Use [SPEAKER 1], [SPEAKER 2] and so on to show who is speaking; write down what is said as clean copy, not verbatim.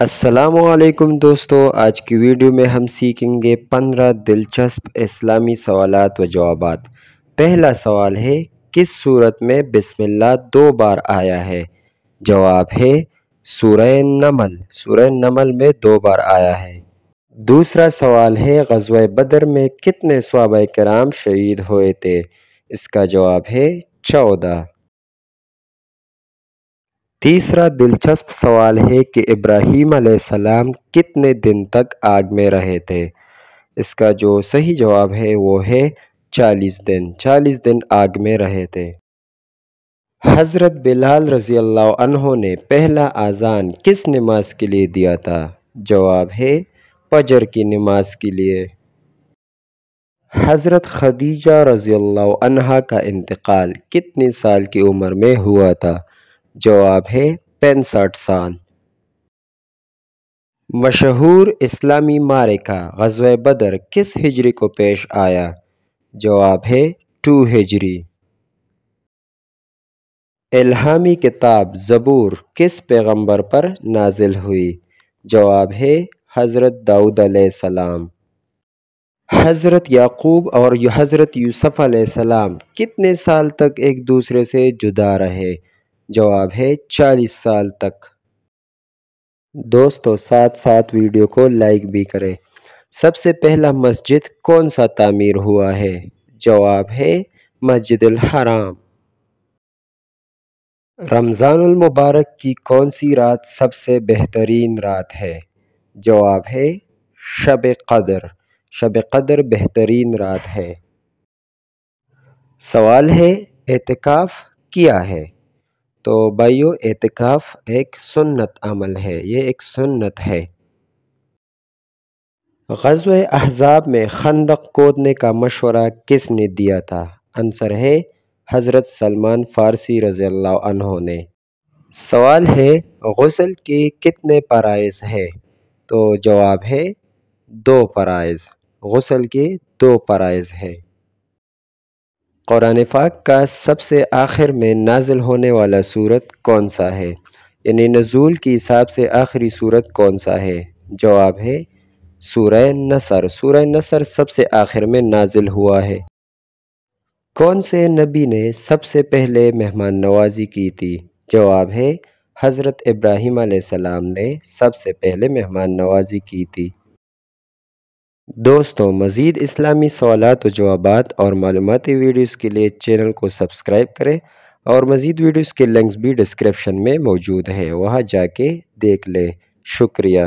[SPEAKER 1] السلام علیکم دوستو، آج کی ویڈیو میں ہم سیکھیں گے 15 دلچسپ اسلامی سوالات و جوابات۔ پہلا سوال ہے، کس سورت میں بسم اللہ 2 بار آیا ہے؟ جواب ہے سورہ نمل۔ سورہ نمل میں 2 بار آیا ہے۔ دوسرا سوال ہے، غزوہ بدر میں کتنے صحابہ کرام شہید ہوئے تھے؟ اس کا جواب ہے 14۔ تیسرا دلچسپ سوال ہے کہ ابراہیم علیہ السلام کتنے دن تک آگ میں رہے تھے؟ اس کا جو صحیح جواب ہے وہ ہے 40 دن۔ 40 دن آگ میں رہے تھے۔ حضرت بلال رضی اللہ عنہ نے پہلا اذان کس نماز کے لیے دیا تھا؟ جواب ہے فجر کی نماز کے لیے۔ حضرت خدیجہ رضی اللہ عنہا کا انتقال کتنی سال کی عمر میں ہوا تھا؟ جواب ہے 65 سال۔ مشہور اسلامی معرکہ غزوہ بدر کس ہجری کو پیش آیا؟ جواب ہے 2 ہجری۔ الہامی کتاب زبور کس پیغمبر پر نازل ہوئی؟ جواب ہے حضرت داؤد علیہ السلام۔ حضرت یعقوب اور حضرت یوسف علیہ السلام کتنے سال تک ایک دوسرے سے جدا رہے؟ جواب ہے 40 سال تک۔ دوستو ساتھ ساتھ ویڈیو کو لائک بھی کریں۔ سب سے پہلا مسجد کون سا تعمیر ہوا ہے؟ جواب ہے مسجد الحرام۔ رمضان المبارک کی کون سی رات سب سے بہترین رات ہے؟ جواب ہے شب قدر۔ شب قدر بہترین رات ہے۔ سوال ہے، اعتکاف کیا ہے؟ تو بھائیو اعتکاف ایک سنت عمل ہے، یہ ایک سنت ہے۔ غزوہ احزاب میں خندق کھودنے کا مشورہ کس نے دیا تھا؟ آنسر ہے حضرت سلمان فارسی رضی اللہ عنہ نے۔ سوال ہے، غسل کے کتنے فرائض ہیں؟ تو جواب ہے 2 فرائض۔ غسل کے 2 فرائض ہیں۔ قرآن پاک کا سب سے آخر میں نازل ہونے والا سورت کون سا ہے؟ یعنی نزول کی حساب سے آخری سورت کون سا ہے؟ جواب ہے سورہ نصر۔ سورہ نصر سب سے آخر میں نازل ہوا ہے۔ کون سے نبی نے سب سے پہلے مہمان نوازی کی تھی؟ جواب ہے حضرت ابراہیم علیہ السلام نے سب سے پہلے مہمان نوازی کی تھی۔ دوستو مزید اسلامی سوالات و جوابات اور معلوماتی ویڈیوز کے لیے چینل کو سبسکرائب کریں، اور مزید ویڈیوز کے لنکس بھی ڈسکرپشن میں موجود ہیں، وہاں جا کے دیکھ لیں۔ شکریہ۔